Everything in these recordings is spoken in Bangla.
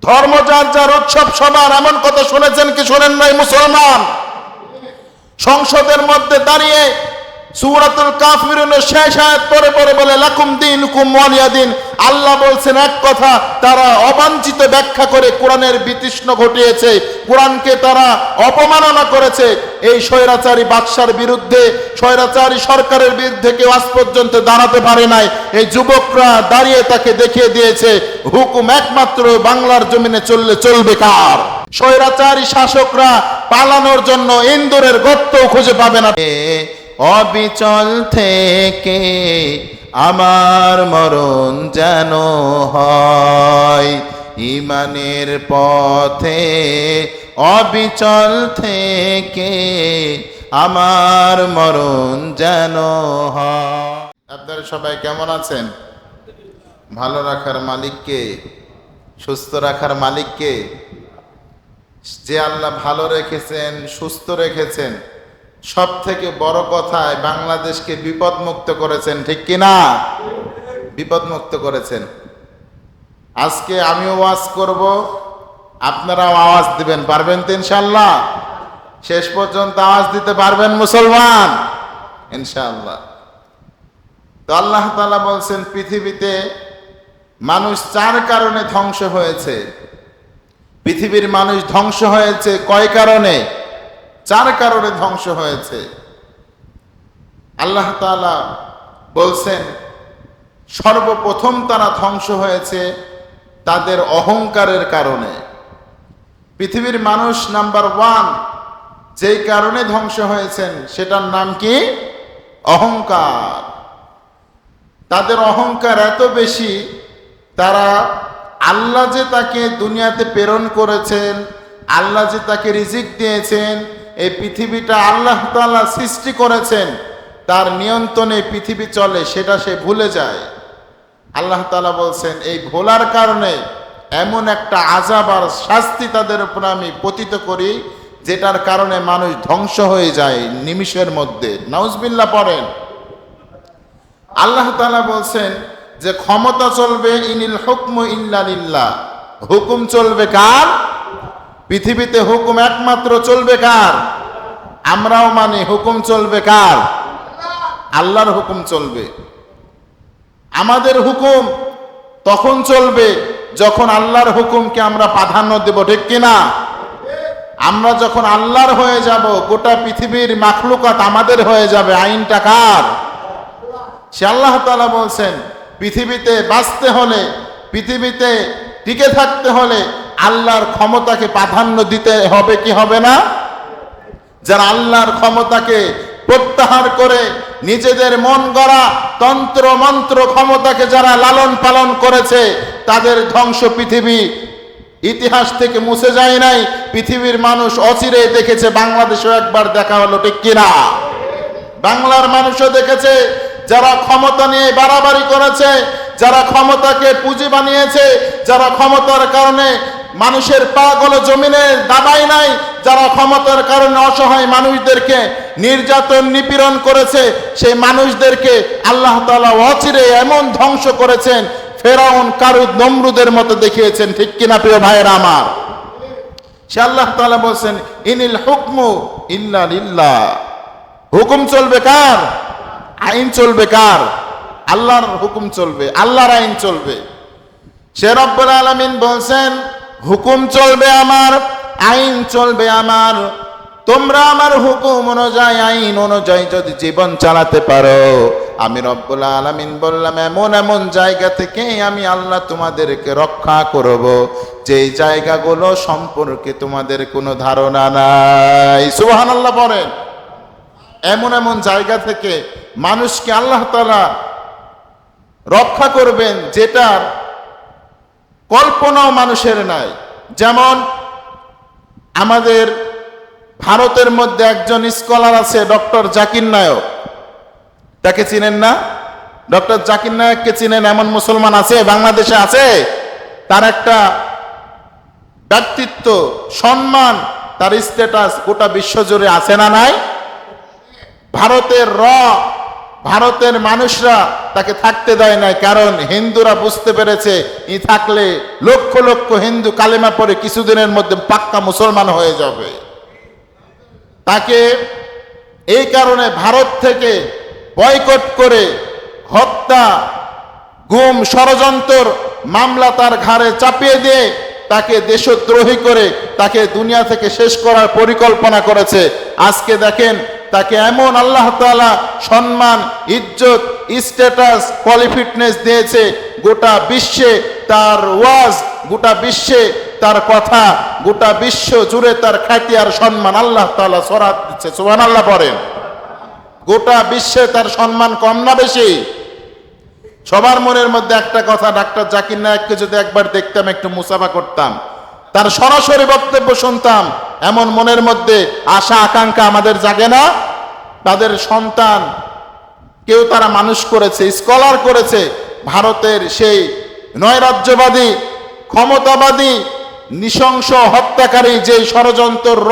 ধর্ম যার যার, উৎসব সবার, এমন কথা শুনেছেন কি শোনেন নাই মুসলমান? সংসদের মধ্যে দাঁড়িয়ে সূরাতুল কাফিরুনের শেষ আয়াত পড়ে পড়ে বলে লাকুম দীনুকুম ওয়ালিয়া দীন। আল্লাহ বলছেন এক কথা, তারা অবাঞ্ছিত ব্যাখ্যা করে কোরআনের বিতৃষ্ণ ঘটিয়েছে, কোরআনকে তারা অপমাননা করেছে। এই স্বৈরাচারী বাদশার বিরুদ্ধে, স্বৈরাচারী সরকারের বিরুদ্ধে কেউ আজ পর্যন্ত দাঁড়াতে পারে নাই। এই যুবকরা দাঁড়িয়ে তাকে দেখিয়ে দিয়েছে হুকুম একমাত্র বাংলার জমিনে চললে চলবে কার? স্বৈরাচারী শাসকরা পালানোর জন্য ইন্দুরের গর্তও খুঁজে পাবে না। অবিচল থেকে আমার মরণ যেন হয়, ঈমানের পথে অবিচল থেকে আমার মরণ যেন হয়। আপনারা সবাই কেমন আছেন? ভালো রাখার মালিককে, সুস্থ রাখার মালিককে, যে আল্লাহ ভালো রেখেছেন, সুস্থ রেখেছেন, সব থেকে বড় কথায় বাংলাদেশকে বিপদমুক্ত করেছেন, ঠিক কিনা? বিপদমুক্ত করেছেন। আজকে আমিও ওয়াজ করব, আপনারাও আওয়াজ দিবেন, পারবেন তো ইনশাআল্লাহ? শেষ পর্যন্ত আওয়াজ দিতে পারবেন মুসলমান? ইনশাআল্লাহ। তো আল্লাহ তাআলা বলছেন পৃথিবীতে মানুষ চার কারণে ধ্বংস হয়েছে। পৃথিবীর মানুষ ধ্বংস হয়েছে কয় কারণে? চার কারণে ধ্বংস হয়েছে। আল্লাহ তাআলা বলছেন সর্বপ্রথম তারা ধ্বংস হয়েছে তাদের অহংকারের কারণে। পৃথিবীর মানুষ নাম্বার 1 যেই কারণে ধ্বংস হয়েছেন সেটার নাম কি? অহংকার। তাদের অহংকার এত বেশি, তারা আল্লাহ যে তাকে দুনিয়াতে প্রেরণ করেছেন, আল্লাহ যে তাকে রিজিক দিয়েছেন, এই পৃথিবীটা আল্লাহ তাআলা সৃষ্টি করেছেন, তার নিয়ন্ত্রণে পৃথিবী চলে, সেটা সে ভুলে যায়। আল্লাহ তাআলা বলছেন এই ভোলার কারণে এমন একটা আযাব আর শাস্তি তাদের উপর আমি পতিত করি, যেটার কারণে মানুষ ধ্বংস হয়ে যায় নিমিষের মধ্যে। নাউজুবিল্লাহ পড়েন। আল্লাহ তাআলা বলছেন যে ক্ষমতা চলবে, ইনিল হুকমু ইল্লা লিল্লাহ, হুকুম চলবে কার? পৃথিবীতে হুকুম একমাত্র চলবে কার? আমরাও মানি হুকুম চলবে কার? আল্লাহর হুকুম চলবে। আমাদের হুকুম তখন চলবে যখন আল্লাহর হুকুমকে আমরা প্রাধান্য দেব, ঠিক কিনা? আমরা যখন আল্লাহর হয়ে যাব, গোটা পৃথিবীর মাখলুকাত আমাদের হয়ে যাবে। আইনটা কার? সে আল্লাহ তাআলা বলছেন পৃথিবীতে বাঁচতে হলে, পৃথিবীতে টিকে থাকতে হলে আল্লাহর ক্ষমতাকে প্রাধান্য দিতে হবে কি হবে না? যারা আল্লাহর ক্ষমতাকে প্রত্যাহার করে নিজেদের মন গড়া তন্ত্র মন্ত্র ক্ষমতাকে যারা লালন পালন করেছে, তাদের ধ্বংস পৃথিবী ইতিহাস থেকে মুছে যায় নাই। পৃথিবীর মানুষ অচিরে দেখেছে, বাংলাদেশেও একবার দেখা হলো, ঠিক কিনা? বাংলার মানুষও দেখেছে যারা ক্ষমতা নিয়ে বাড়াবাড়ি করেছে, যারা ক্ষমতাকে পুঁজি বানিয়েছে, যারা ক্ষমতার কারণে মানুষের পা গুলো জমিনে দাবায় নাই, যারা ক্ষমতার কারণে অসহায় মানুষদেরকে নির্যাতন নিপীড়ন করেছে, সেই মানুষদেরকে আল্লাহ তাআলা অচিরে এমন ধ্বংস করেছেন, ফেরাউন কারুদ নমরুদের মতো দেখিয়েছেন, ঠিক কিনা প্রিয় ভাইয়েরা আমার? সে আল্লাহ তাআলা বলছেন ইনিল হুকমু ইল্লা লিল্লাহ, হুকুম চলবে কার? আইন চলবে কার? আল্লাহর হুকুম চলবে, আল্লাহর আইন চলবে। সে রব্বুল আলামিন বলছেন হুকুম চলবে আমার, আইন চলবে আমার। তোমরা আমার হুকুম অনুযায়ী, আইন অনুযায়ী যদি জীবন চালাতে পারো, আমি রব্বুল আলামিন বললাম এমন এমন জায়গা থেকে আমি আল্লাহ তোমাদেরকে রক্ষা করব, যেই জায়গাগুলো সম্পর্কে তোমাদের কোনো ধারণা নাই। সুবহানাল্লাহ পড়েন। এমন এমন জায়গা থেকে মানুষকে আল্লাহ তাআলা রক্ষা করবেন যেটার কল্পনাও মানুষের নাই। যেমন আমাদের ভারতের মধ্যে একজন স্কলার আছে, ডক্টর জাকির নায়ক। তাকে চিনেন না? ডক্টর জাকির নায়ককে চিনেন এমন মুসলমান আছে বাংলাদেশে? আছে। তার একটা ব্যক্তিত্ব, সম্মান, তার স্ট্যাটাস গোটা বিশ্বজুড়ে আছে না নাই? ভারতের ভারতের মানুষরা তাকে থাকতে দেয় নাই, কারণ হিন্দুরা বুঝতে পেরেছে ই থাকলে লক্ষ লক্ষ হিন্দু কালেমা পড়ে কিছুদিনের মধ্যে পাক্কা মুসলমান হয়ে যাবে। তাকে এই কারণে ভারত থেকে বয়কট করে হত্যা, গুম, ষড়যন্ত্র মামলা তার ঘাড়ে চাপিয়ে দিয়ে তাকে দেশদ্রোহী করে তাকে দুনিয়া থেকে শেষ করার পরিকল্পনা করেছে। আজকে দেখেন তাকে এমন আল্লাহ তাআলা সম্মান, ইজ্জত, স্ট্যাটাস, কোয়ালিফিটনেস দিয়েছে, গোটা বিশ্বে তার ওয়াজ, গোটা বিশ্বে তার কথা, গোটা বিশ্ব জুড়ে তার খ্যাতি আর সম্মান আল্লাহ তাআলা ছড়াত দিচ্ছে। সুবহানাল্লাহ পড়েন। গোটা বিশ্বে তার সম্মান কম না বেশি? সবার মনের মধ্যে একটা কথা, ডাক্তার জাকির নায়েককে যদি একবার দেখতাম, একটু মুসাফা করতাম, তার সরাসরি বক্তব্য শুনতাম, এমন মনের মধ্যে আশা আকাঙ্ক্ষা আমাদের জাগে না? তাদের সন্তান কেউ তারা মানুষ করেছে, স্কলার করেছে, ভারতের সেই নয়রাজ্যবাদী, ক্ষমতাবাদী, নৃশংস হত্যাকারী যে ষড়যন্ত্র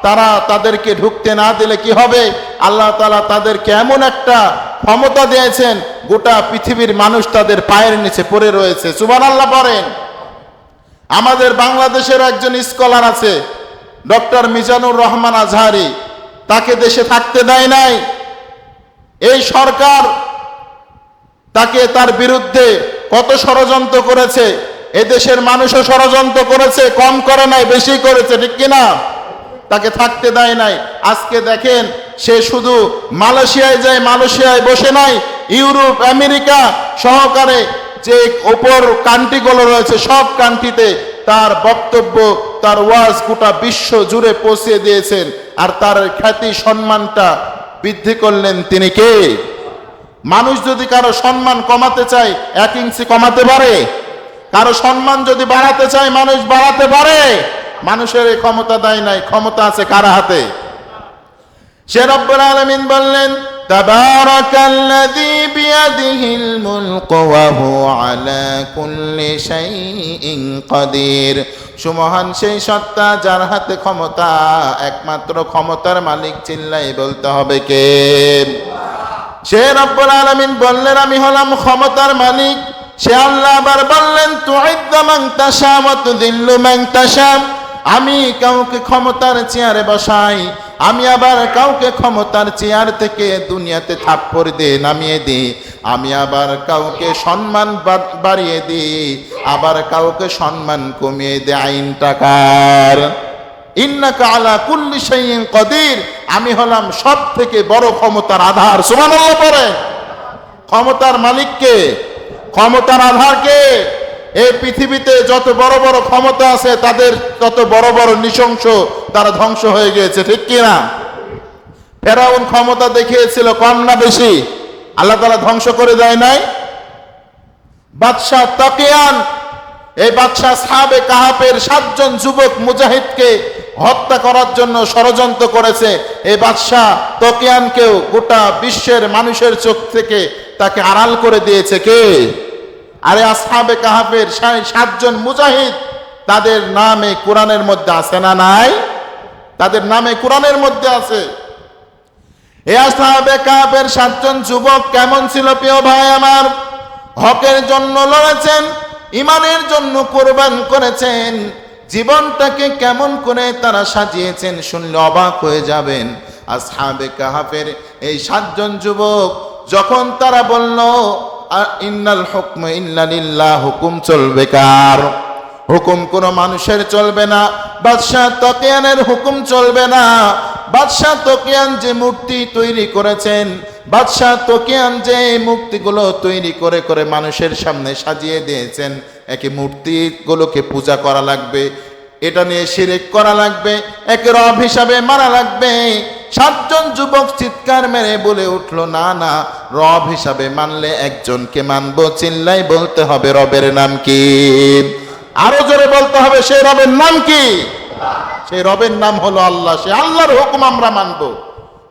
তারা তাদেরকে ঢুকতে না দিলে কি হবে? আল্লাহ তাআলা তাদেরকে এমন একটা ক্ষমতা দিয়েছেন, গোটা পৃথিবীর মানুষ তাদের পায়ের নিচে পড়ে রয়েছে। সুবহানাল্লাহ পড়েন। আমাদের বাংলাদেশের একজন স্কলার আছে, ডক্টর মিজানুর রহমান আজহারি, তাকে দেশে থাকতে দেয় নাই এই সরকার। তাকে, তার বিরুদ্ধে কত ষড়যন্ত্র করেছে, এদেশের মানুষও ষড়যন্ত্র করেছে, কম করে নাই, বেশি করেছে, ঠিক কিনা? তাকে থাকতে দেয় নাই। আজকে দেখেন সে শুধু মালয়েশিয়ায় যায়, মালয়েশিয়ায় বসে নাই, ইউরোপ, আমেরিকা সহকারে যে ওপর কান্ট্রিগুলো রয়েছে সব কান্ট্রিতে তার বক্তব্য, তার ওয়াজ গোটা বিশ্ব জুড়ে পৌঁছে দিয়েছেন। আর তার খ্যাতি, সম্মানটা বৃদ্ধি করলেন তিনি কে? মানুষ যদি কারো সম্মান কমাতে চায় 1 ইঞ্চি কমাতে পারে? কারো সম্মান যদি বাড়াতে চায় মানুষ বাড়াতে পারে? মানুষের এই ক্ষমতা দেয় নাই, ক্ষমতা আছে কার হাতে? সে রব্বুল আলামিন বললেন, তাবারাকাল্লাযী বিয়াদিহিল মুলকু ওয়া হুয়া আলা কুল্লি শাইইন কাদির। সুমহান সেই সত্তা যার হাতে ক্ষমতা, একমাত্র ক্ষমতার মালিক চিল্লাই বলতে হবে কে? সে রব্বুল আলামিন বললেন, আমি হলাম ক্ষমতার মালিক। সে আল্লাহ আবার বললেন, তুইজ্জু মান তাশা ওয়া তুযিল্লু মান তাশা। আমি কাউকে ক্ষমতার চেয়ারে বসাই, আমি আবার কাউকে ক্ষমতার চেয়ার থেকে দুনিয়াতে থাপ্পড় দিয়ে নামিয়ে দিই। আমি আবার কাউকে সম্মান বাড়িয়ে দিই, আবার কাউকে সম্মান কমিয়ে দিই। আইন টাকার ইন্নাকা আলা কুল্লি শাইইন কাদির। আমি হলাম সব থেকে বড় ক্ষমতার আধার। সুবহানাল্লাহ পড়ে। ক্ষমতার মালিক কে? ক্ষমতার আধার কে? এই পৃথিবীতে যত বড় বড় ক্ষমতা আছে তাদের তত বড় বড় নৃশংস তারা ধ্বংস হয়ে গিয়েছে, ঠিক কিনা? ফেরাউন ক্ষমতা দেখিয়েছিল, কম না বেশি? আল্লাহ তাআলা ধ্বংস করে দেয় নাই? বাদশাহ তাকিয়ান, এই বাদশাহ সাহাবে কাহাফের 7 জন যুবক মুজাহিদকে হত্যা করার জন্য ষড়যন্ত্র করেছে। এই বাদশাহ তাকিয়ানকেও গোটা বিশ্বের মানুষের চোখ থেকে তাকে আড়াল করে দিয়েছে কে? আরে আসহাবে কাহাফের 7 জন মুজাহিদ, তাদের নামে কোরআনের মধ্যে আছে না নাই? তাদের নামে কোরআনের মধ্যে আছে। এই আসহাবে কাহাফের 7 জন যুবক কেমন ছিল প্রিয় ভাই আমার? হকের জন্য লড়েছেন, ইমানের জন্য কোরবান করেছেন, জীবনটাকে কেমন করে তারা সাজিয়েছেন শুনলে অবাক হয়ে যাবেন। আসহাবে কাহাফের এই 7 জন যুবক যখন তারা বলল, ইন্নাল হুকমু ইল্লা লিল্লাহ, হুকুম চলবে কার? হুকুম কোনো মানুষের চলবে না, বাদশাহ তাকিয়ানের হুকুম চলবে না। বাদশাহ তাকিয়ান যে মূর্তি তৈরি করেছেন, বাদশাহ তাকিয়ান যে মূর্তিগুলো তৈরি করে করে মানুষের সামনে সাজিয়ে দিয়েছেন, একে মূর্তিগুলোকে পূজা করা লাগবে, এটা নিয়ে শিরক করা লাগবে, একে রব হিসাবে মারা লাগবে। 7 জন যুবক চিৎকার মেরে বলে উঠলো, না না, রব হিসাবে মানলে একজনকে মানবো, চিল্লাই বলতে হবে রবের নাম কি? আরো জোরে বলতে হবে, সেই রবের নাম কি? সেই রবের নাম হলো আল্লাহ। সেই আল্লাহর হুকুম আমরা মানবো,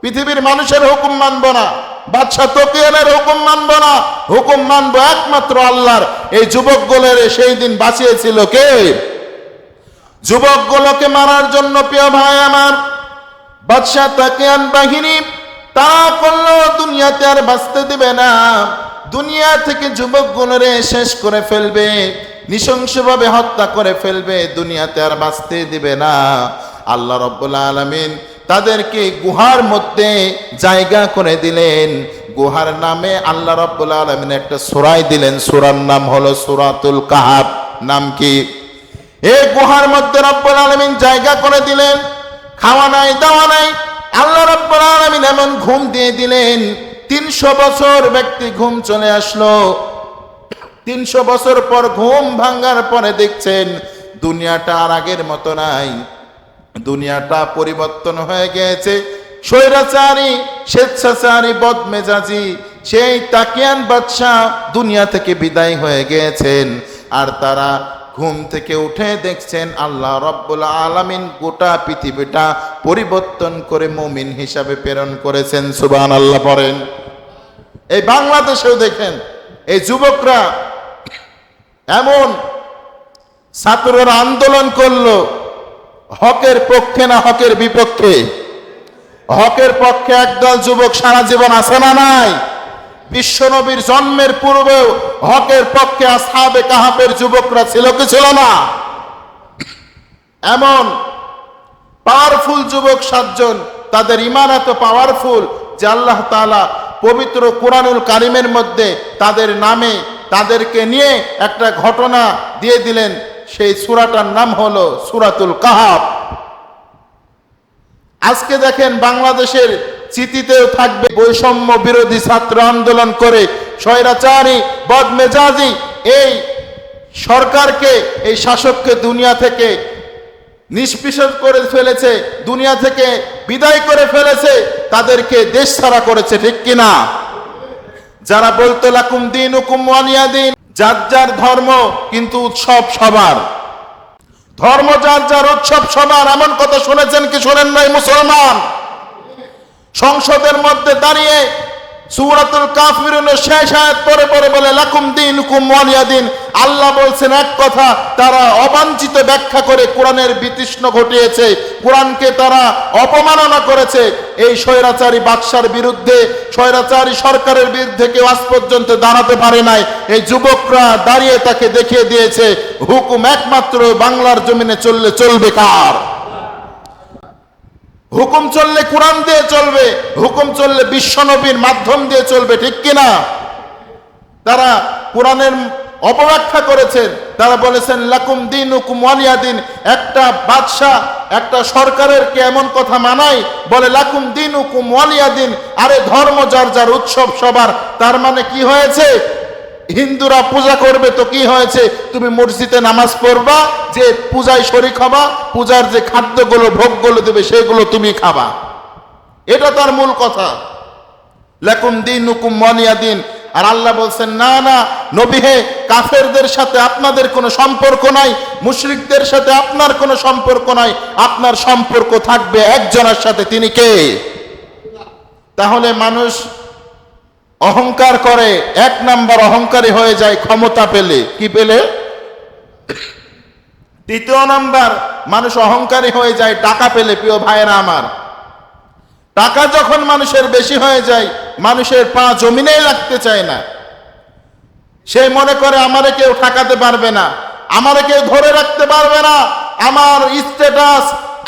পৃথিবীর মানুষের হুকুম মানবো না, বাদশাহ তাকিয়ানের হুকুম মানবো না, হুকুম মানবো একমাত্র আল্লাহর। এই যুবকগুলোর সেই দিন বাঁচিয়েছিল কে? যুবকগুলোকে মারার জন্য প্রিয় ভাই আমার বাদশাহ তাকিয়ান বাহিনী তারা করলো দুনিয়াতে আর বাঁচতে দেবে না, দুনিয়া থেকে যুবকগুলোরে শেষ করে ফেলবে, নৃশংসভাবে হত্যা করে ফেলবে, দুনিয়াতে আর বাঁচতে দিবে না। আল্লাহ রাব্বুল আলামিন তাদেরকে গুহার মধ্যে জায়গা করে দিলেন। গুহার নামে আল্লাহ রাব্বুল আলামিন একটা সূরা দিলেন, সূরার নাম হলো সূরাতুল কাহাফ। নাম কি? এই গুহার মধ্যে রাব্বুল আলামিন জায়গা করে দিলেন, খাওয়া নাই দাওয়া নাই। আল্লাহ রাব্বুল আলামিন এমন ঘুম দিয়ে দিলেন, 300 বছর ব্যক্তি ঘুম চলে আসলো। 300 বছর পর ঘুম ভাঙার পরে দেখছেন দুনিয়াটা আর আগের মতো নাই, দুনিয়াটা পরিবর্তন হয়ে গেছে। স্বৈরাচারী, স্বেচ্ছাচারী, বদমেজাজি সেই তাকিয়ান বাদশাহ দুনিয়া থেকে বিদায় হয়ে গিয়েছেন। আর তারা ঘুম থেকে উঠে দেখছেন আল্লাহ রাব্বুল আলামিন গোটা পৃথিবীটা পরিবর্তন করে মুমিন হিসাবে প্রেরণ করেছেন। সুবহানাল্লাহ পড়েন। এই বাংলাদেশেও দেখেন এই যুবকরা এমন ছাত্ররা আন্দোলন করলো, হকের পক্ষে না হকের বিপক্ষে? হকের পক্ষে একদল যুবক সারা জীবন আছে না নাই? বিশ্বনবীর জন্মের পূর্বেও হকের পক্ষে আসহাবে কাহাফের যুবকরা ছিল কি ছিল না? এমন পাওয়ারফুল যুবক 7 জন, তাদের ঈমান এত পাওয়ারফুল যে আল্লাহ তাআলা পবিত্র কুরআনুল কারীমের মধ্যে তাদের নামে, তাদেরকে নিয়ে একটা ঘটনা দিয়ে দিলেন। সেই সূরাটার নাম হলো সূরাতুল কাহাফ। আজকে দেখেন বাংলাদেশের চিঠিতেও থাকবে বৈষম্য বিরোধী ছাত্র আন্দোলন করে স্বৈরাচারী, বদমেজাজি এই সরকারকে, এই শাসককে দুনিয়া থেকে নিষ্পিষদ করে ফেলেছে, দুনিয়া থেকে বিদায় করে ফেলেছে, তাদেরকে দেশ ছাড়া করেছে। ঠিক কিনা? যারা বলতো লাকুম দীনুকুম ওয়ালিয়া দীন, যার যার ধর্ম কিন্তু উৎসব সবার, ধর্ম যার যার উৎসব সবার, এমন কথা শুনেছেন কি শোনেন নাই মুসলমান? সংসদের মধ্যে দাঁড়িয়ে সূরাতুল কাফিরুনের শেষ আয়াত পড়ে পড়ে বলে লাকুম দীনুকুম ওয়ালিয়া দীন। আল্লাহ বলছেন এক কথা, তারা অবাঞ্ছিত ব্যাখ্যা করে কোরআনের বিতৃষ্ণ ঘটিয়েছে, কোরআনকে তারা অপমাননা করেছে। এই স্বৈরাচারী বাদশার বিরুদ্ধে, স্বৈরাচারী সরকারের বিরুদ্ধে কেউ আজ পর্যন্ত দাঁড়াতে পারে নাই। এই যুবকরা দাঁড়িয়ে তাকে দেখিয়ে দিয়েছে হুকুম একমাত্র বাংলার জমিনে চললে চলবে কার? হুকুম চললে কোরআন দিয়ে চলবে, হুকুম চললে বিশ্বনবীর মাধ্যম দিয়ে চলবে। ঠিক কিনা? তারা কোরআনের অপব্যাখ্যা করেছেন, তারা বলেছেন লাকুম দীনুকুম ওয়ালিয়া দীন। একটা বাদশা, একটা সরকারের কে এমন কথা মানায়, বলে লাকুম দীনুকুম ওয়ালিয়া দীন। আরে ধর্ম যার যার, উৎসব সবার। তার মানে কি হয়েছে? হিন্দুরা পূজা করবে তো কি হয়েছে? তুমি মসজিদে নামাজ পড়বা, যে পূজায় শরীক হবা, পূজার যে খাদ্যগুলো ভোগগুলো দেবে সেগুলো তুমি খাবা। এটা তার মূল কথা, লাকুম দীনুকুম ওয়ালিয়া দীন। আর আল্লাহ বলছেন না না নবী হে, কাফেরদের সাথে আপনাদের কোনো সম্পর্ক নাই, মুশরিকদের সাথে আপনার কোনো সম্পর্ক নাই, আপনার সম্পর্ক থাকবে একজনের সাথে। তিনি কে? তাহলে মানুষ অহংকার করে, 1 নাম্বার অহংকারী হয়ে যায় ক্ষমতা পেলে। কি পেলে? 2 নাম্বার মানুষ অহংকারী হয়ে যায় টাকা পেলে। প্রিয় ভাইয়েরা আমার, টাকা যখন মানুষের বেশি হয়ে যায়, মানুষের পা জমিনেই লাগতে চায় না। সে মনে করে আমারে কেউ ঠকাতে পারবে না, আমারে কেউ ধরে রাখতে পারবে না, আমার স্ট্যাটাস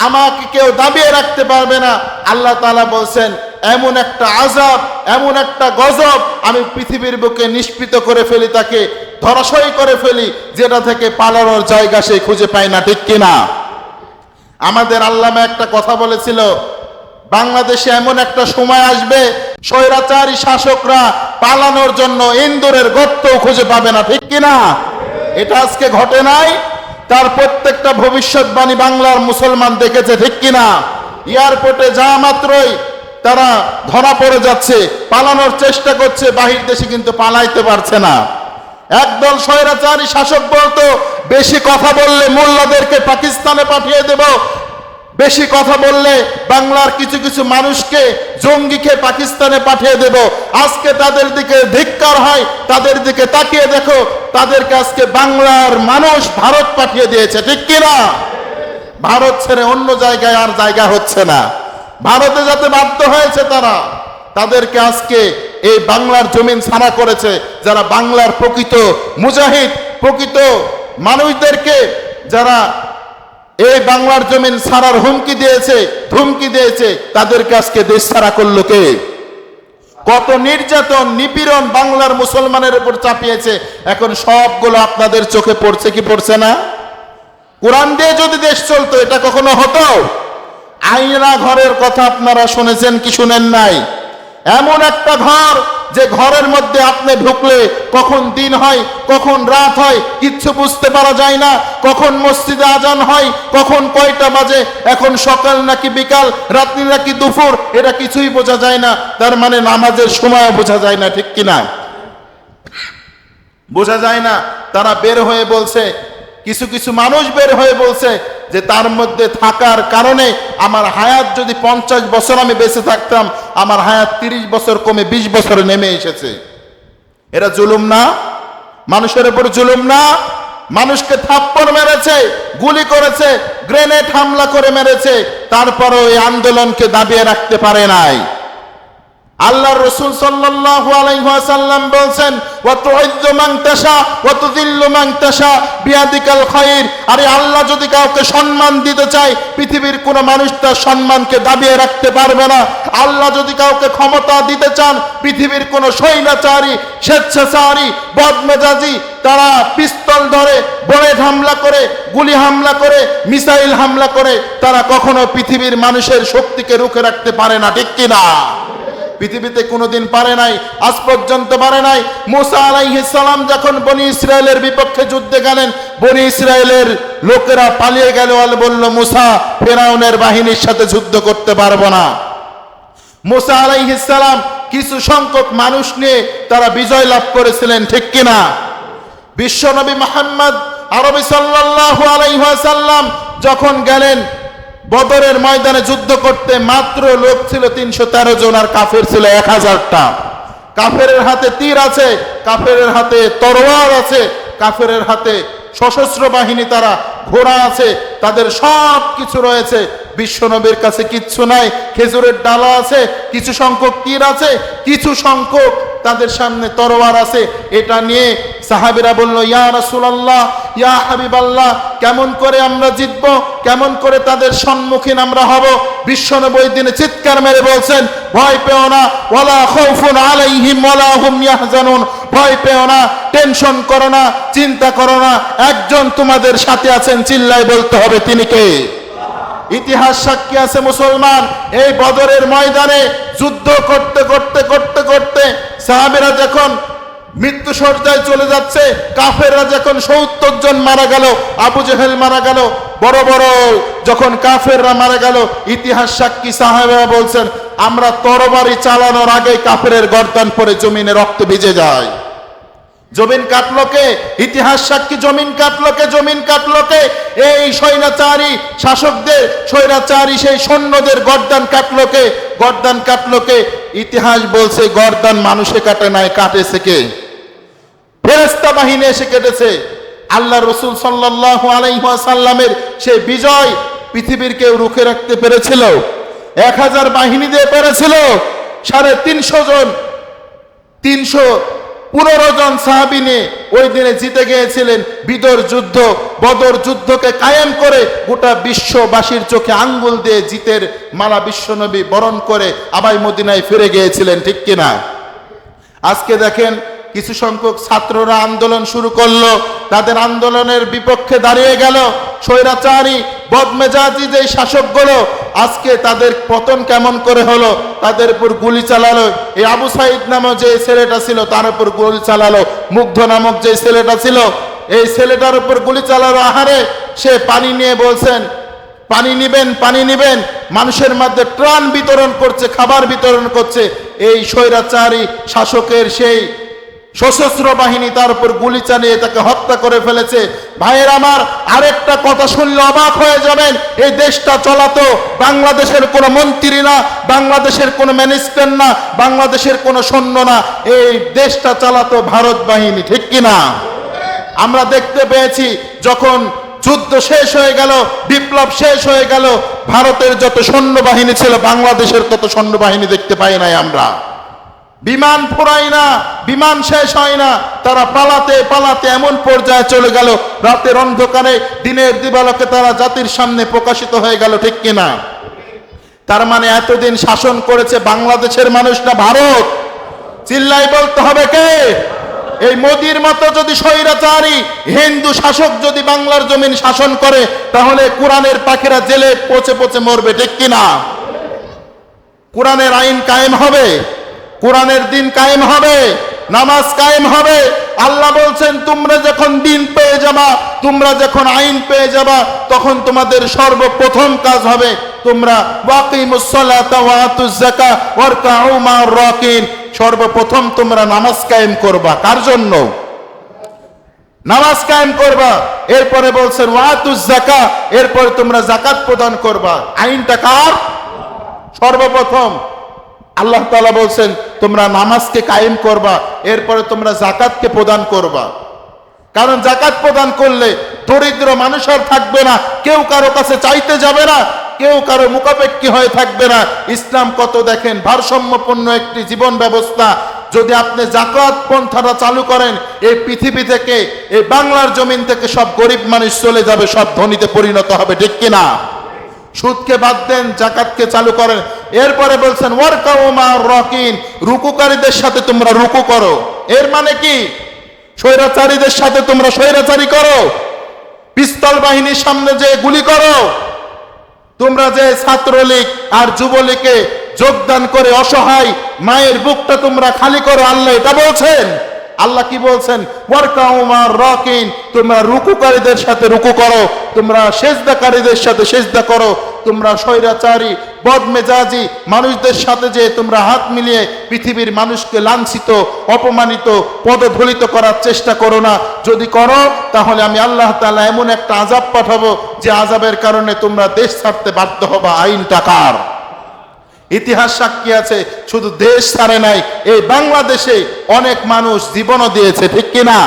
আমাকে কেউ দাবিয়ে রাখতে পারবে না। আল্লাহ তাআলা বলছেন এমন একটা আযাব, এমন একটা গজব আমি পৃথিবীর বুকে নিষ্পিত করে ফেলি, তাকে ধরাশয়ী করে ফেলি, যেটা থেকে পালানোর জায়গা সে খুঁজে পায় না। ঠিক কিনা? আমাদের আল্লামা একটা কথা বলেছিল, বাংলাদেশে এমন একটা সময় আসবে স্বৈরাচারী শাসকরা পালানোর জন্য ইন্দুরের গর্তও খুঁজে পাবে না। ঠিক কিনা? এটা আজকে ঘটে নাই, তার প্রত্যেকটা ভবিষ্যৎবাণী বাংলার মুসলমান দেখেছে। ঠিক কিনা? এয়ারপোর্টে যাওয়া মাত্রই তারা ধরা পড়ে যাচ্ছে, পালানোর চেষ্টা করছে বাহির দেশে, কিন্তু পালাইতে পারছে না। একদল স্বৈরাচারী শাসক বলতো বেশি কথা বললে মোল্লাদেরকে পাকিস্তানে পাঠিয়ে দেব, বেশি কথা বললে বাংলার কিছু কিছু মানুষকে জঙ্গিকে পাকিস্তানে পাঠিয়ে দেব। আজকে তাদের দিকে ধিক্কার হয়, তাদের দিকে তাকিয়ে দেখো, তাদেরকে আজকে বাংলার মানুষ ভারত পাঠিয়ে দিয়েছে। ঠিক কিনা? ভারত ছেড়ে অন্য জায়গায় আর জায়গা হচ্ছে না, ভারতে যেতে বাধ্য হয়েছে তারা। তাদেরকে আজকে এই বাংলার জমিন ছাড়া করেছে। যারা বাংলার প্রকৃত মুজাহিদ, প্রকৃত মানুষদেরকে যারা এই বাংলার জমিন ছাড়ার ধুমকি দিয়েছে, তাদেরকে আজকে দেশ ছাড়া করলো কে? কত নির্যাতন নিপীড়ন বাংলার মুসলমানের উপর চাপিয়েছে, এখন সবগুলো আপনাদের চোখে পড়ছে কি পড়ছে না? কোরআন দিয়ে যদি দেশ চলতো এটা কখনো হতো? আয়না ঘরের কথা আপনারা শুনেছেন কি শুনেন নাই? এমন একটা ঘর যে ঘরের মধ্যে আপনি ঢুকলে কখন দিন হয় কখন রাত হয় কিচ্ছু বুঝতে পারা যায় না, কখন মসজিদে আজান হয় কখন কয়টা বাজে, এখন সকাল নাকি বিকাল, রাত্রি নাকি দুপুর, এটা কিছুই বোঝা যায় না। তার মানে নামাজের সময় বোঝা যায় না, ঠিক কিনা? বোঝা যায় না। তারা বের হয়ে বলছে, কিছু কিছু মানুষ বের হয়ে বলছে যে তার মধ্যে থাকার কারণে আমার হায়াত যদি 50 বছর আমি বেঁচে থাকতাম, আমার হায়াত 30 বছর কমে 20 বছরে নেমে এসেছে। এরা জুলুম না? মানুষের উপর জুলুম না? মানুষকে থাপ্পড় মেরেছে, গুলি করেছে, গ্রেনেড হামলা করে মেরেছে, তারপরও এই আন্দোলনকে দাবিয়ে রাখতে পারে নাই। আল্লাহর রাসূল সাল্লাল্লাহু আলাইহি ওয়াসাল্লাম বলেন, ওয়া তুইজ্জু মান তাশা ওয়া তুযিল্লু মান তাশা বিয়াদিকাল খায়র। আরে আল্লাহ যদি কাউকে সম্মান দিতে চায়, পৃথিবীর কোনো মানুষ তার সম্মানকে দাবিয়ে রাখতে পারবে না। আল্লাহ যদি কাউকে ক্ষমতা দিতে চান, পৃথিবীর কোনো স্বৈরাচারী, স্বেচ্ছাচারী, বদমেজাজি তারা পিস্তল ধরে বোমের হামলা করে, গুলি হামলা করে, মিসাইল হামলা করে, তারা কখনো পৃথিবীর মানুষের শক্তিকে রুখে রাখতে পারে না, ঠিক কিনা? পৃথিবীতে কোনোদিন পারে নাই, আজ পর্যন্ত পারে নাই। মুসা আলাইহিস সালাম যখন বনি ইসরায়েলের বিপক্ষে যুদ্ধে গেলেন, বনি ইসরায়েলের লোকেরা পালিয়ে গেল আর বলল, মুসা ফেরাউনের বাহিনীর সাথে যুদ্ধ করতে পারবো না। মুসা আলাইহিস সালাম কিছু সংখ্যক মানুষ নিয়ে তারা বিজয় লাভ করেছিলেন, ঠিক কিনা? বিশ্বনবী মুহাম্মদ আরবি সাল্লাল্লাহু আলাইহি ওয়াসাল্লাম যখন গেলেন বদরের ময়দানে যুদ্ধ করতে, মাত্র লোক ছিল 313 জন আর কাফের ছিল 1000টা। কাফেরের হাতে তীর আছে, কাফেরের হাতে তরোয়ার আছে, কাফেরের হাতে সশস্ত্র বাহিনী, তারা ঘোড়া আছে, তাদের সব কিছু রয়েছে। বিশ্বনবীর কাছে কিচ্ছু নাই, খেজুরের ডালা আছে, কিছু সংখ্যক তীর আছে, কিছু সংখ্যক তাদের সামনে তরোয়ার আছে। এটা নিয়ে সাহাবীরা বলল, ইয়া রাসূলুল্লাহ, ইয়া হাবিবাল্লাহ, কেমন করে আমরা জিতব, কেমন করে তাদের সম্মুখীন আমরা হব? বিশ্বনবী ওই দিনে চিৎকার মেরে বলছেন, ভয় পেও না, ওয়ালা খাউফুন আলাইহিম ওয়ালা হুম ইয়াহজানুন, ভয় পেও না, টেনশন করো না, চিন্তা করো না, একজন তোমাদের সাথে আছেন, চিল্লায় বলতে হবে তিনি কে? ইতিহাস সাক্ষী আছে মুসলমান, এই বদরের ময়দানে যুদ্ধ করতে করতে করতে করতে সাহাবীরা যখন মৃত্যু সজ্জায় চলে যাচ্ছে, কাফেররা যখন 70 জন মারা গেল, আবু জেহেল মারা গেল, বড় বড় যখন কাফেররা মারা গেল, ইতিহাস সাক্ষী সাহাবীরা বলছেন, আমরা তরবারি চালানোর আগে কাফেরের গর্দান পরে জমিনে রক্ত ভিজে যায়। জমিন কাটলো কে? ইতিহাস সাক্ষী জমিন কাটলো কে? জমিন কাটলো কে? এই স্বৈরাচারী শাসকদের, স্বৈরাচারী সেই সৈন্যদের গর্দান কাটলো কে? গর্দান কাটলো কে? ইতিহাস বলছে গর্দান মানুষে কাটে নাই, কাটেছে কে? ফেরেশতা বাহিনী এসে কেটেছে। আল্লাহ রাসূল সাল্লাল্লাহু আলাইহি ওয়াসাল্লামের সেই বিজয় পৃথিবীর কেউ রুখে রাখতে পেরেছিল? 1000 বাহিনী দিয়ে পেরেছিল? 350 জন, 315 জন সাহাবী নিয়ে ওই দিনে জিতে গিয়েছিলেন বদর যুদ্ধকে কায়েম করে গোটা বিশ্ববাসীর চোখে আঙ্গুল দিয়ে জিতের মালা বিশ্বনবী বরণ করে আবাই মদিনায় ফিরে গিয়েছিলেন, ঠিক কিনা? আজকে দেখেন কিছু সংখ্যক ছাত্ররা আন্দোলন শুরু করলো, তাদের আন্দোলনের বিপক্ষে দাঁড়িয়ে গেল স্বৈরাচারী বদমেজাজি যে শাসকগুলো, আজকে তাদের পতন কেমন করে হলো? তাদের উপর গুলি চালালো। এই আবু সাইদ নামক যে ছেলেটা ছিল তার উপর গুলি চালালো, মুগ্ধ নামক যে ছেলেটা ছিল এই ছেলেটার উপর গুলি চালালো। আহারে, সে পানি নিয়ে বলছেন, পানি নিবেন, পানি নিবেন, মানুষের মধ্যে ত্রাণ বিতরণ করছে, খাবার বিতরণ করছে। এই স্বৈরাচারী শাসকের সেই সশস্ত্র বাহিনী তার উপর গুলি চালিয়ে তাকে হত্যা করে ফেলেছে। ভাইয়ের আমার, আরেকটা কথা শুনলে অবাক হয়ে যাবেন, এই দেশটা চলাতো বাংলাদেশের কোনো মন্ত্রী না, বাংলাদেশের কোনো মিনিস্টার না, বাংলাদেশের কোনো সৈন্য না, এই দেশটা চালাতো ভারত বাহিনী, ঠিক কিনা? আমরা দেখতে পেয়েছি যখন যুদ্ধ শেষ হয়ে গেল, বিপ্লব শেষ হয়ে গেল, ভারতের যত সৈন্যবাহিনী ছিল বাংলাদেশের তত সৈন্যবাহিনী দেখতে পাই নাই আমরা। বিমান ফুরায় না, বিমান শেষ হয় না, তারা পালাতে পালাতে এমন পর্যায়ে চলে গেল, রাতের অন্ধকারে দিনের দিবালোকে তারা জাতির সামনে প্রকাশিত হয়ে গেল, ঠিক কিনা? তার মানে এতদিন শাসন করেছে বাংলাদেশের মানুষ না ভারত? চিল্লাই বলতে হবে কে? এই মোদির মতো যদি স্বৈরাচারী হিন্দু শাসক যদি বাংলার জমিন শাসন করে, তাহলে কোরআনের পাখিরা জেলে পচে পচে মরবে, ঠিক কিনা? কোরআনের আইন কায়েম হবে, কোরআনের দিন কায়েম হবে, নামাজ কায়েম হবে। আল্লাহ বলছেন তোমরা যখন দিন পেয়ে যাবা, তোমরা যখন আইন পেয়ে যাবা, তখন তোমাদের সর্বপ্রথম কাজ হবে তোমরা ওয়াকিমুস সালাতা ওয়া আতুজ যাকাত ওয়ারকাউ মা'আর রাকিন, সর্বপ্রথম তোমরা নামাজ কায়েম করবা। কার জন্য? নামাজ কায়েম করবা। এরপরে বলছেন ওয়া আতুজ যাকাত, এরপরে তোমরা যাকাত প্রদান করবা। আইনটা কার? সর্বপ্রথম আল্লাহ তাআলা বলছেন তোমরা নামাজকে কায়েম করবা, এরপরে তোমরা যাকাতকে প্রদান করবা। কারণ যাকাত প্রদান করলে দরিদ্র মানুষ আর থাকবে না, কেউ কারো কাছে চাইতে যাবে না, কেউ কারো মুখাপেক্ষী হয়ে থাকবে না। ইসলাম কত দেখেন ভারসাম্যপূর্ণ একটি জীবন ব্যবস্থা। যদি আপনি যাকাত পন্থাটা চালু করেন, এই পৃথিবী থেকে, এই বাংলার জমিন থেকে সব গরিব মানুষ চলে যাবে, সব ধনীতে পরিণত হবে, ঠিক কিনা? সুদকে বাদ দেন, যাকাতকে চালু করেন। এরপরে বলছেন ওয়ারকাউ মা'আর রাকিন, রুকুকারীদের সাথে তোমরা রুকু করো। এর মানে কি? স্বৈরাচারীদের সাথে তোমরা স্বৈরাচারী করো, পিস্তল বাহিনীর সামনে যে গুলি করো, তোমরা যে ছাত্রলীগ আর যুবলীগে যোগদান করে অসহায় মায়ের বুকটা তোমরা খালি করো, আল্লাহ এটা বলছেন। আল্লাহ কি বলছেন? ওয়ারকাউ মা'আর রাকিন, তোমরা রুকুকারীদের সাথে রুকু করো, তোমরা সেজদাকারীদের সাথে সেজদা করো। তোমরা স্বৈরাচারী বদমেজাজি মানুষদের সাথে যে তোমরা হাত মিলিয়ে পৃথিবীর মানুষকে লাঞ্ছিত, অপমানিত, পদধূলিত করার চেষ্টা করো না। যদি করো তাহলে আমি আল্লাহ তাআলা এমন একটা আযাব পাঠাবো যে আযাবের কারণে তোমরা দেশ ছাড়তে বাধ্য হবা। আইনটা কার? ইতিহাস সাক্ষী আছে, শুধু দেশ ছাড়ে নাই, এই বাংলাদেশে অনেক মানুষ জীবনও দিয়েছে, ঠিক কিনা?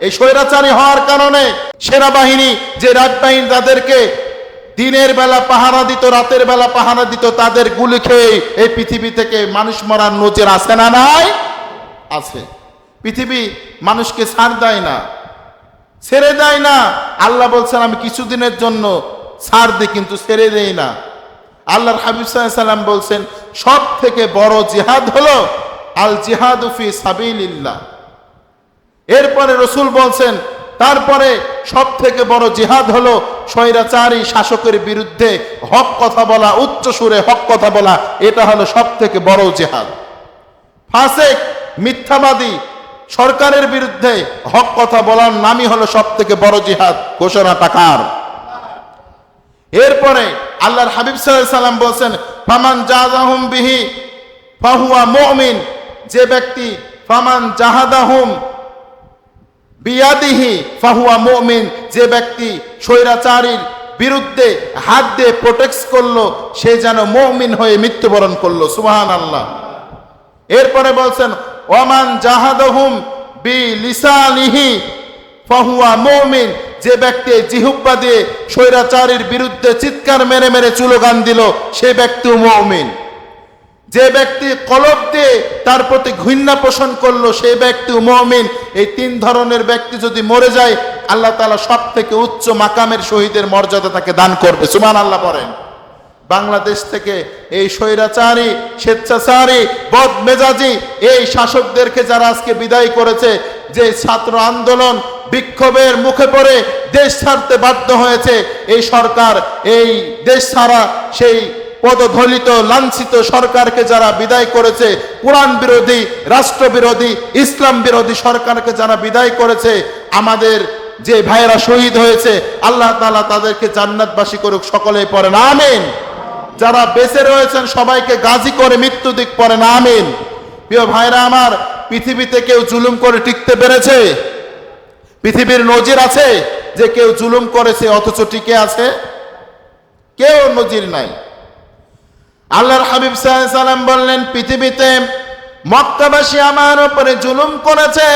এই স্বৈরাচারী হওয়ার কারণে সেনাবাহিনী, যে রাজবাহিনী তাদেরকে দিনের বেলা পাহারা দিত, রাতের বেলা পাহারা দিত, তাদের গুলি খেয়ে এই পৃথিবী থেকে মানুষ মরার নজির আছে না নাই? আছে। পৃথিবী মানুষকে ছাড় দেয় না, ছেড়ে দেয় না। আল্লাহ বলছেন আমি কিছুদিনের জন্য ছাড় দিই, কিন্তু ছেড়ে দেই না। আল্লাহর হাবিব সাল্লাল্লাহু আলাইহি সাল্লাম বলছেন সব থেকে বড় জিহাদ হলো আল জিহাদু ফি সাবিলিল্লাহ। এরপরে রসুল বলছেন তারপরে সব থেকে বড় জিহাদ হলো স্বৈরাচারী শাসকের বিরুদ্ধে হক কথা বলা, উচ্চ সুরে হক কথা বলা, এটা হলো সব থেকে বড় জিহাদ। ফাসিক মিথ্যাবাদী সরকারের বিরুদ্ধে হক কথা বলার নামই হলো সব থেকে বড় জিহাদ। ঘোষণাটা কার? এরপরে আল্লাহর হাবিব সাল্লাল্লাহু আলাইহি সাল্লাম বলছেন ফামান জাহাদাহুম বিহি ফাহুয়া মুমিন, যে ব্যক্তি ফামান জাহাদাহুম বিয়াদিহি ফাহুয়া মুমিন, যে ব্যক্তি স্বৈরাচারীর বিরুদ্ধে হাত দিয়ে প্রোটেক্ট করলো, সে যেন মুমিন হয়ে মৃত্যুবরণ করলো। সুবহানাল্লাহ। এরপরে বলছেন ওয়ামান জাহাদাহুম বিলিসানিহি ফাহুয়া মুমিন, যে ব্যক্তি জিহ্বা দিয়ে স্বৈরাচারীর বিরুদ্ধে চিৎকার মেরে মেরে স্লোগান দিল, সে ব্যক্তিও মুমিন। যে ব্যক্তি কলব দিয়ে তার প্রতি ঘৃণা পোষণ করলো, সেই ব্যক্তিও মুমিন। এই তিন ধরনের ব্যক্তি যদি মরে যায়, আল্লাহ তাআলা সব থেকে উচ্চ মাকামের শহীদের মর্যাদা তাকে দান করবে। সুবহানাল্লাহ পড়েন। বাংলাদেশ থেকে এই স্বৈরাচারী, স্বেচ্ছাচারী, বদমেজাজি এই শাসকদেরকে যারা আজকে বিদায় করেছে, যে ছাত্র আন্দোলন বিক্ষোভের মুখে পড়ে দেশ ছাড়তে বাধ্য হয়েছে, এই সরকার এই দেশ ছাড়া সেই পদধলিত লাঞ্ছিত সরকারকে যারা বিদায় করেছে, কোরআন বিরোধী, রাষ্ট্র বিরোধী, ইসলাম বিরোধী সরকারকে যারা বিদায় করেছে, আমাদের যে ভাইয়েরা শহীদ হয়েছে, আল্লাহ তাআলা তাদেরকে জান্নাতবাসী করুক। সকলেই পড়েন আমিন। যারা বেঁচে রয়েছেন সবাইকে গাজী করে মৃত্যু দিক পড়েন আমিন। প্রিয় ভাইরা আমার, পৃথিবীতে কেউ জুলুম করে টিকতে পেরেছে? পৃথিবীর নজির আছে যে কেউ জুলুম করেছে অথচ টিকে আছে? কেউ নজির নাই। আল্লাহর হাবিব সাল্লাল্লাহু আলাইহি সাল্লাম বললেন পৃথিবীতে মক্কাবাসী আমার উপরে জুলুম করেছে,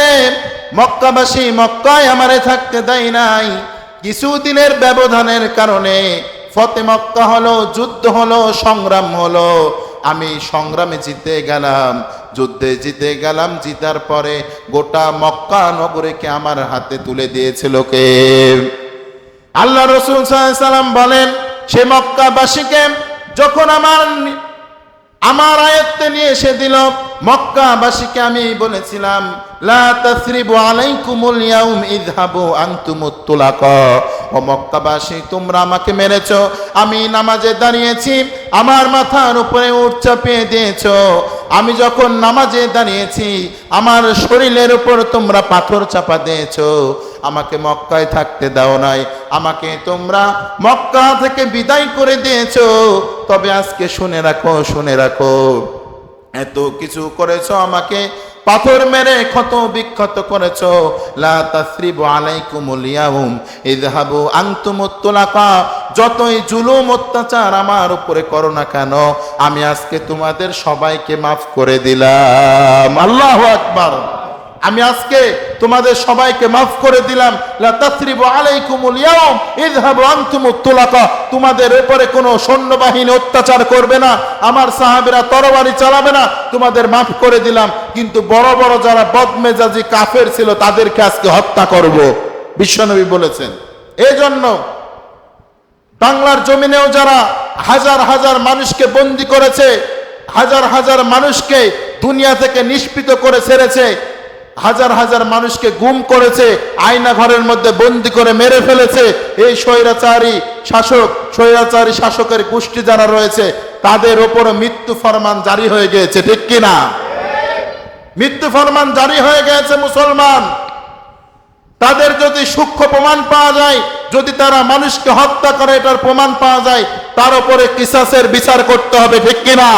মক্কাবাসী মক্কায় আমারে থাকতে দেয় নাই, কিছুদিনের ব্যবধানের কারণে ফতে মক্কা হলো, যুদ্ধ হলো, সংগ্রাম হলো। আমি সংগ্রামে জিতে গেলাম, যুদ্ধে জিতে গেলাম। জিতার পরে গোটা মক্কা নগরীকে আমার হাতে তুলে দিয়েছিল কে? আল্লাহ রাসূল সাল্লাল্লাহু আলাইহি সাল্লাম বলেন, সে মক্কাবাসীকে যখন আমার আয়াতে নিয়ে এসে দিল, মক্কাবাসীকে আমি বলেছিলাম, লা তাসরিবু আলাইকুমুল ইয়াউম ইযহাবু আনতুমুত তুলাকা। ও মক্কাবাসী, তোমরা আমাকে মেরেছো, আমি নামাজে দাঁড়িয়েছি, আমার মাথার উপরে উট চাপিয়ে দিয়েছো। আমি যখন নামাজে দাঁড়িয়েছি, আমার শরীরের উপর তোমরা পাথর চাপা দিয়েছো, আমাকে মক্কায় থাকতে দাও নাই, আমাকে তোমরা মক্কা থেকে বিদায় করে দিয়েছো। তবে আজকে শুনে রাখো, শুনে রাখো, এত কিছু করেছো, আমাকে পাথর মেরে ক্ষত বিক্ষত করেছো। লা তাসরিবু আলাইকুমুল ইয়াউম ইযহাবু আনতুমুত তুলাকা। যতই জুলুম অত্যাচার আমার উপরে করো না কেন, আমি আজকে তোমাদের সবাইকে মাফ করে দিলাম। আল্লাহু আকবার। আমি আজকে তোমাদের সবাইকে মাফ করে দিলাম। লা তাসরিবু আলাইকুমুল ইয়াউম ইযহাবু আনতুমুত তুলাকা। তোমাদের উপরে কোনো সৈন্যবাহিনী অত্যাচার করবে না, আমার সাহাবীরা তরবারি চালাবে না, তোমাদের মাফ করে দিলাম। কিন্তু বড় বড় যারা বদমেজাজি কাফের ছিল, তাদেরকে আজকে হত্যা করব, বিশ্বনবী বলেছেন। এই জন্য বাংলার জমিনেও যারা হাজার হাজার মানুষকে বন্দী করেছে, হাজার হাজার মানুষকে দুনিয়া থেকে নিষ্পিত করে ছেড়েছে, হাজার হাজার মানুষকে গুম করেছে, আয়না ঘরের মধ্যে বন্দী করে মেরে ফেলেছে, এই স্বৈরাচারী শাসক, স্বৈরাচারী শাসকের গোষ্ঠী যারা রয়েছে, তাদের ওপর মৃত্যু ফরমান জারি হয়ে গিয়েছে, ঠিক কিনা? মৃত্যু ফরমান জারি হয়ে গেছে। মুসলমান, তাদের যদি সূক্ষ্ম প্রমাণ পাওয়া যায়, যদি তারা মানুষকে হত্যা করে এটার প্রমাণ পাওয়া যায়, তার উপরে কিসাসের বিচার করতে হবে, ঠিক কিনা?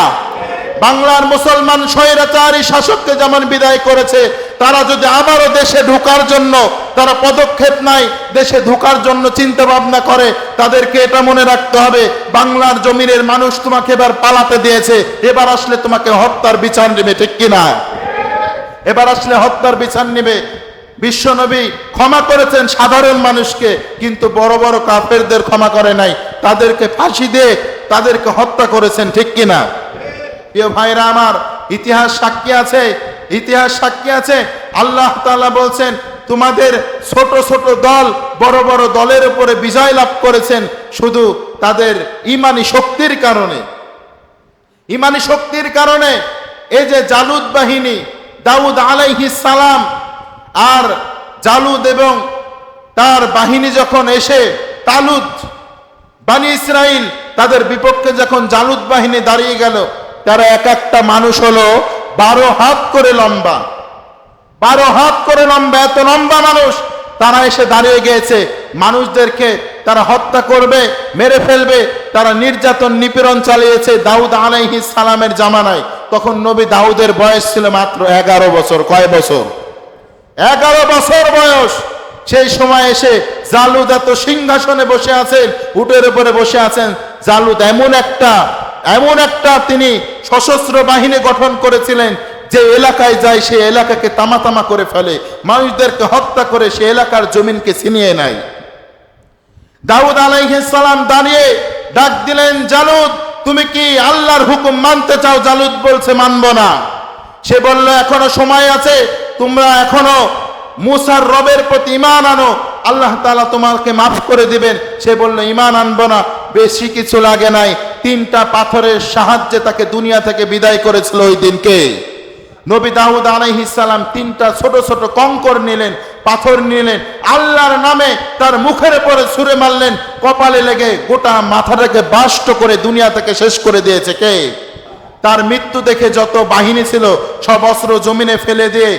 বাংলার মুসলমান স্বৈরাচারী শাসককে যেমন বিদায় করেছে, তারা যদি আবারও দেশে ঢোকার জন্য তারা পদক্ষেপ নাই, দেশে ঢোকার জন্য চিন্তা ভাবনা করে, তাদেরকে এটা মনে রাখতে হবে, বাংলার জমিনের মানুষ তোমাকে এবার পালাতে দিয়েছে, এবার আসলে তোমাকে হত্যার বিচার নেবে, ঠিক কিনা? এবার আসলে হত্যার বিচার নেবে। বিশ্বনবী ক্ষমা করেছেন সাধারণ মানুষকে, কিন্তু বড় বড় কাফেরদের ক্ষমা করে নাই, তাদেরকে ফাঁসি দিয়ে তাদেরকে হত্যা করেছেন, ঠিক কিনা? প্রিয় ভাইরা আমার, ইতিহাস সাক্ষী আছে, ইতিহাস সাক্ষী আছে। আল্লাহ তাআলা বলছেন, তোমাদের ছোট ছোট দল বড় বড় দলের উপরে বিজয় লাভ করেছেন শুধু তাদের ঈমানি শক্তির কারণে। ঈমানি শক্তির কারণে এই যে জালুদ বাহিনী, দাউদ আলাইহিস সালাম আর জালুদ এবং তার বাহিনী যখন এসে তালুত, বনি ইসরাইল তাদের বিপক্ষে যখন জালুদ বাহিনী দাঁড়িয়ে গেল, তারা এক একটা মানুষ হলো 12 হাত করে লম্বা, 12 হাত করে লম্বা, এত লম্বা মানুষ তারা এসে দাঁড়িয়ে গিয়েছে। মানুষদেরকে তারা হত্যা করবে, মেরে ফেলবে, তারা নির্যাতন নিপীড়ন চালিয়েছে দাউদ আলাইহিস সালামের জামানায়। তখন নবী দাউদের বয়স ছিল মাত্র 11 বছর। কয় বছর? 11 বছর বয়স। সেই সময় এসে জালুদ এত সিংহাসনে বসে আছেন, উটের উপরে বসে আছেন। জালুদ এমন একটা তিনি সশস্ত্র বাহিনী গঠন করেছিলেন, যে এলাকায় যায় সে এলাকাকে তামা করে ফেলে, মানুষদেরকে হত্যা করে সে এলাকার জমিনকে ছিনিয়ে নেয়। দাউদ আলাইহিস সালাম দাঁড়িয়ে ডাক দিলেন, জালুদ তুমি কি আল্লাহর হুকুম মানতে চাও? জালুদ বলছে মানব না। সে বলল, এখনো সময় আছে, তোমরা এখনো মুসার রবের প্রতি ঈমান আনো, আল্লাহ তাআলা তোমাকে মাফ করে দিবেন। সে বলল, ঈমান আনবো না, বেশি কিছু লাগে নাই। 3টা পাথরের সাহায্যে তাকে দুনিয়া থেকে বিদায় করেছিল ওই দিনকে। নবী দাউদ আলাইহিস সালাম 3টা ছোট ছোট কঙ্কর নিলেন, পাথর নিলেন, আল্লাহর নামে তার মুখের উপরে ছুঁড়ে মারলেন, কপালে লেগে গোটা মাথাটাকে বাষ্ট করে দুনিয়া থেকে শেষ করে দিয়েছে কে? তার মৃত্যু দেখে যত বাহিনী ছিল সব অস্ত্র জমিনে ফেলে দিয়ে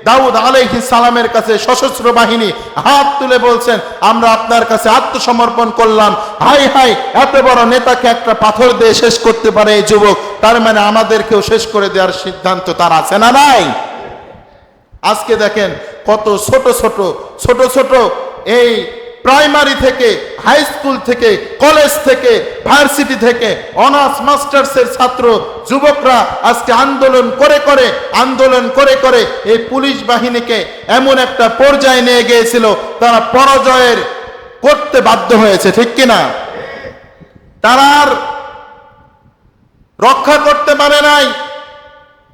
দাউদ আলাইহিস সালামের কাছে সশস্ত্র বাহিনী হাত তুলে বলছেন, আমরা আপনার কাছে আত্মসমর্পণ করলাম। হাই হাই, এত বড় নেতাকে একটা পাথর দিয়ে শেষ করতে পারে এই যুবক, তার মানে আমাদেরকেও শেষ করে দেওয়ার সিদ্ধান্ত তার আছে না নাই? আজকে দেখেন কত ছোট ছোট এই প্রাইমারি থেকে, হাই স্কুল থেকে, কলেজ থেকে, ভার্সিটি থেকে অনার্স মাস্টার্সের ছাত্র যুবকরা আজকে আন্দোলন করে এই পুলিশ বাহিনীকে এমন একটা পর্যায়ে নিয়ে গিয়েছিল, তারা করতে বাধ্য হয়েছে, ঠিক কিনা? তারা আর রক্ষা করতে পারে নাই।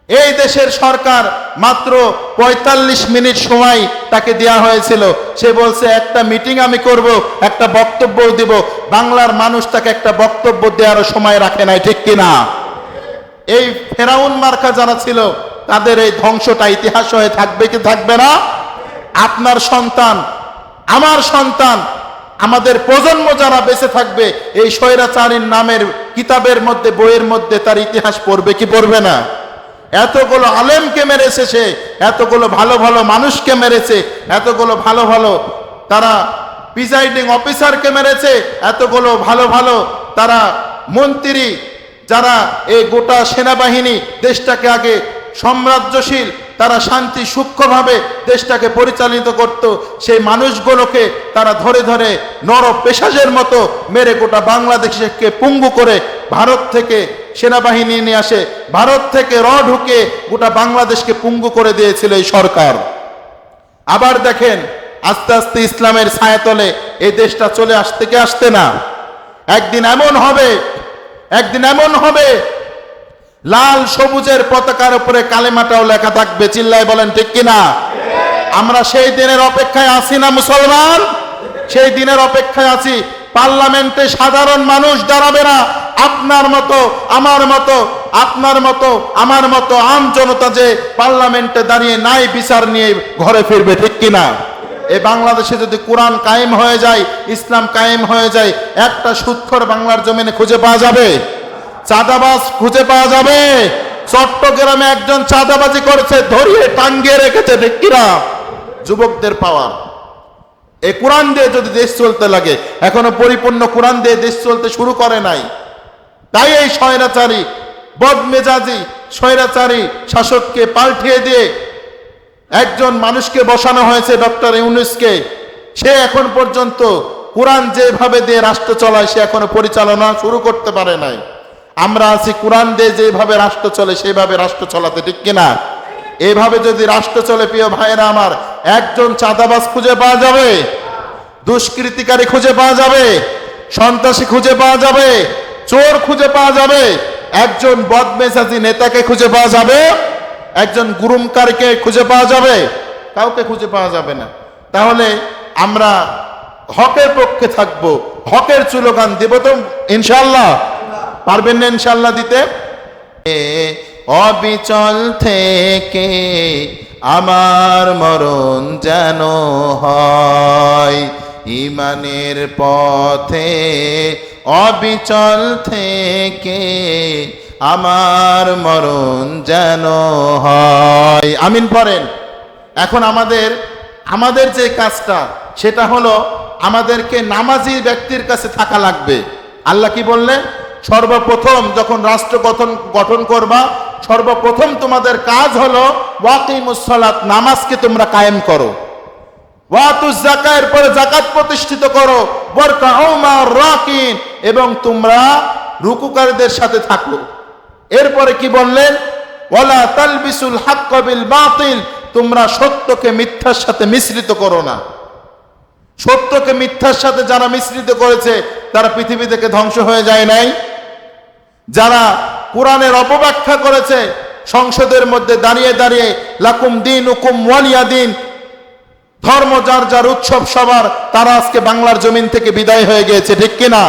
এই দেশের সরকার মাত্র ৪৫ মিনিট সময় তাকে দেওয়া হয়েছিল। সে বলছে একটা মিটিং আমি করব, একটা বক্তব্য দিব। বাংলার মানুষ তাকে একটা বক্তব্য দেওয়ার সময় রাখে নাই, ঠিক কিনা? এই ফেরাউন মার্কা যারা ছিল তাদের এই ধ্বংসটা ইতিহাস হয়ে থাকবে কি থাকবে না? আপনার সন্তান, আমার সন্তান, আমাদের প্রজন্ম যারা বেঁচে থাকবে এই স্বৈরাচারীর নামের কিতাবের মধ্যে, বইয়ের মধ্যে তার ইতিহাস পড়বে কি পড়বে না? এতগুলো আলেমকে মেরেছে সে, এতগুলো ভালো ভালো মানুষকে মেরেছে, এতগুলো ভালো ভালো তারা প্রিজাইডিং অফিসারকে মেরেছে, এতগুলো ভালো ভালো তারা মন্ত্রী, যারা এই গোটা সেনাবাহিনী দেশটাকে আগে সাম্রাজ্যশীল, তারা শান্তি সূক্ষ্মভাবে দেশটাকে পরিচালিত করত, সেই মানুষগুলোকে তারা ধরে ধরে নর পেশাজের মতো মেরে গোটা বাংলাদেশকে পঙ্গু করে ভারত থেকে সেনাবাহিনী নিয়ে আসে, ভারত থেকে ঢুকে গোটা বাংলাদেশকে পঙ্গু করে দিয়েছিল এই সরকার। আবার দেখেন আস্তে আস্তে ইসলামের ছায়াতলে এই দেশটা চলে আসতে কি আসতে না? একদিন এমন হবে, একদিন এমন হবে লাল সবুজের পতাকার উপরে কালেমাটাও লেখা থাকবে। চিল্লায় বলেন ঠিক কিনা? আমরা সেই দিনের অপেক্ষায় আছি না মুসলমান? সেই দিনের অপেক্ষায় আছি। পার্লামেন্টে সাধারণ মানুষ দাঁড়াবে না, আপনার মতো আমার মতো, আপনার মতো আমার মতো আম জনতা যে পার্লামেন্টে দাঁড়িয়ে নাই বিচার নিয়ে ঘরে ফিরবে, ঠিক কিনা? এই বাংলাদেশে যদি কোরআন কায়েম হয়ে যায়, ইসলাম কায়েম হয়ে যায়, একটা সুৎখর বাংলার জমিনে খুঁজে পাওয়া যাবে? চাঁদাবাজ খুঁজে পাওয়া যাবে? চট্টগ্রামে একজন চাঁদাবাজি করেছে, ধরিয়ে টাঙ্গিয়ে রেখেছে, ঠিক কিনা? যুবকদের পাওয়ার। এই কোরআন দিয়ে যদি দেশ চলতে লাগে, এখনো পরিপূর্ণ কোরআন দিয়ে দেশ চলতে শুরু করে নাই। তাই এই স্বৈরাচারী বদমেজাজি স্বৈরাচারী শাসককে পাল্টিয়ে দিয়ে একজন মানুষকে বসানো হয়েছে, ডক্টর ইউনূসকে। সে এখন পর্যন্ত কোরআন যেভাবে দিয়ে রাষ্ট্র চলায় সে এখনো পরিচালনা শুরু করতে পারে নাই। আমরা আছি কোরআন দিয়ে যেভাবে রাষ্ট্র চলে সেভাবে রাষ্ট্র চলাতে, ঠিক কিনা? এভাবে যদি রাষ্ট্র চলে, প্রিয় ভাইয়েরা আমার, একজন চাঁদাবাজ খুঁজে পাওয়া যাবে, দুষ্কৃতিকারী খুঁজে পাওয়া যাবে, সন্ত্রাসী খুঁজে পাওয়া যাবে, চোর খুঁজে পাওয়া যাবে, একজন বদমেজাজি নেতাকে খুঁজে পাওয়া যাবে, একজন গুরুমকারীকে খুঁজে পাওয়া যাবে? কাউকে খুঁজে পাওয়া যাবে না। তাহলে আমরা হকের পক্ষে থাকবো, হকের স্লোগান দেব তো ইনশাআল্লাহ? পারবেন না ইনশাআল্লাহ দিতে? অবিচল থেকে আমার মরণ যেন হয়, ঈমানের পথে অবিচল থেকে আমার মরণ যেন হয়। আমিন পড়েন। এখন আমাদের যে কাজটা সেটা হলো আমাদেরকে নামাজি ব্যক্তির কাছে থাকা লাগবে। আল্লাহ কি বললেন? সর্বপ্রথম যখন রাষ্ট্র গঠন করবা, সর্বপ্রথম তোমাদের কাজ হলো ওয়াকিমুস সালাত, নামাজকে তোমরা কায়েম করো। ওয়াতুজ যাকাত, এর পরে যাকাত প্রতিষ্ঠিত করো। ওয়ারকাউ মা'র রাকিন, এবং তোমরা রুকুকারীদের সাথে থাকো। এরপরে কি বললেন? ওয়ালা তালবিসুল হাক্কা বিল বাতিল, তোমরা সত্যকে মিথ্যার সাথে মিশ্রিত করো না। সত্যকে মিথ্যার সাথে যারা মিশ্রিত করেছে তারা পৃথিবী থেকে ধ্বংস হয়ে যায় নাই? যারা কোরআনের অপব্যাখ্যা করেছে, সংসদের মধ্যে দাঁড়িয়ে দাঁড়িয়ে লাকুম দীনুকুম ওয়ালিয়া দিন, ধর্ম যার যার উৎসব সবার, তারা আজকে বাংলার জমিন থেকে বিদায় হয়ে গিয়েছে, ঠিক কিনা?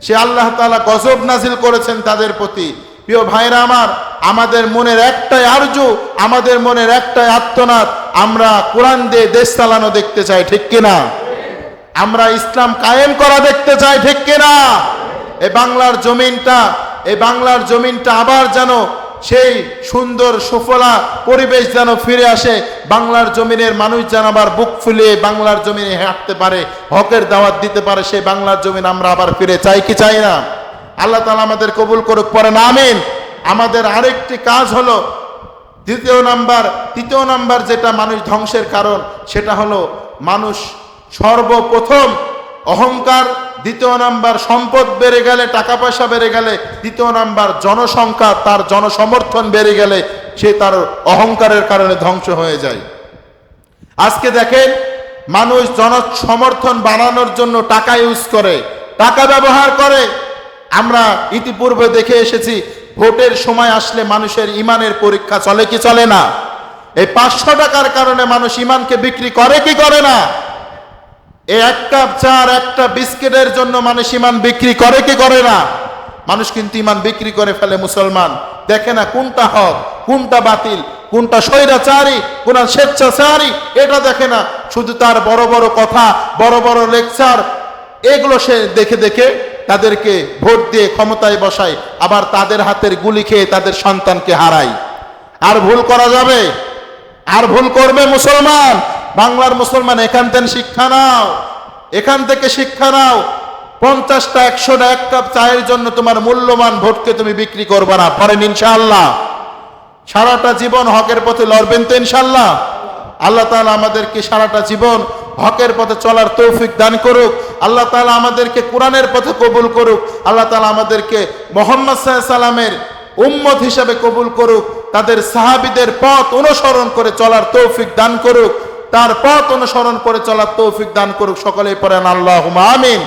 সে আল্লাহ তাআলা গজব নাজিল করেছেন তাদের প্রতি। প্রিয় ভাইরা আমার, আমাদের মনের একটাই আরজু, আমাদের মনের একটাই আর্তনাদ, আমরা কোরআন দিয়ে দেশ চালানো দেখতে চাই, ঠিক কিনা? আমরা ইসলাম কায়েম করা দেখতে চাই, ঠিক কিনা? এই বাংলার জমিনটা আবার যেন সেই সুন্দর সুফলা পরিবেশ যেন ফিরে আসে, বাংলার জমিনের মানুষ যেন আবার বুক ফুলিয়ে বাংলার জমিনে হাঁটতে পারে, হকের দাওয়াত দিতে পারে, সেই বাংলার জমিন আমরা আবার ফিরে চাই কি চাই না? আল্লাহ তাআলা আমাদের কবুল করুক, পড়েন আমিন। আমাদের আরেকটি কাজ হলো তৃতীয় নাম্বার যেটা মানুষ ধ্বংসের কারণ, সেটা হলো মানুষ সর্বপ্রথম অহংকার, দ্বিতীয় নাম্বার সম্পদ বেড়ে গেলে, টাকা পয়সা বেড়ে গেলে, তৃতীয় নাম্বার জনসংখ্যা, তার জনসমর্থন বেড়ে গেলে সে তার অহংকারের কারণে ধ্বংস হয়ে যায়। আজকে দেখেন মানুষ জনসমর্থন বানানোর জন্য টাকা ইউজ করে, টাকা ব্যবহার করে। আমরা ইতিপূর্বে দেখে এসেছি ভোটের সময় আসলে মানুষের ইমানের পরীক্ষা চলে কি চলে না? এই 500 টাকার কারণে মানুষ ইমানকে বিক্রি করে কি করে না? এই এক কাপ চা আর একটা বিস্কিটের জন্য মানুষ ইমান বিক্রি করে কি করে না? মানুষ কিন্তু ইমান বিক্রি করে ফেলে। মুসলমান দেখে না কোনটা হক, কোনটা বাতিল, কোনটা স্বৈরাচারী, কোনটা স্বেচ্ছাচারী, এটা দেখে না। শুধু তার বড় বড় কথা, বড় বড় লেকচার, এগুলো সে দেখে দেখে তাদেরকে ভোট দিয়ে ক্ষমতায় বসায়, আবার তাদের হাতের গুলি খেয়ে তাদের সন্তানকে হারায়। আর ভুল করা যাবে? আর ভুল করবে মুসলমান? বাংলার মুসলমান এখান থেকে শিক্ষা নাও, এখান থেকে শিক্ষা নাও। 50টা 100টা এক কাপ চায়ের জন্য তোমার মূল্যবান ভোটকে তুমি বিক্রি করবে না। পরেন ইনশাআল্লাহ। সারাটা জীবন হকের পথে লড়বেন তো ইনশাআল্লাহ। আল্লাহ তাআলা আমাদেরকে সারাটা জীবন হকের পথে চলার তৌফিক দান করুক। আল্লাহ তাআলা আমাদেরকে কোরআনের পথে কবুল করুক। আল্লাহ তাআলা আমাদেরকে মুহাম্মদ সাল্লাল্লাহু আলাইহি সাল্লামের উম্মত হিসাবে কবুল করুক। তাদের সাহাবীদের পথ অনুসরণ করে চলার তৌফিক দান করুক। তার পথ অনুসরণ করে চলার তৌফিক দান করুক। সকলেই পড়েন আল্লাহুম্মা আমিন।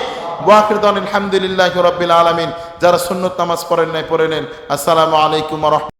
ওয়া আখিরু দাওয়ানা আলহামদুলিল্লাহি রাব্বিল আলামিন। যারা সুন্নত নামাজ পড়েন নাই পড়ে নেন। আসসালামু আলাইকুম ওয়া রাহমাতুল্লাহ।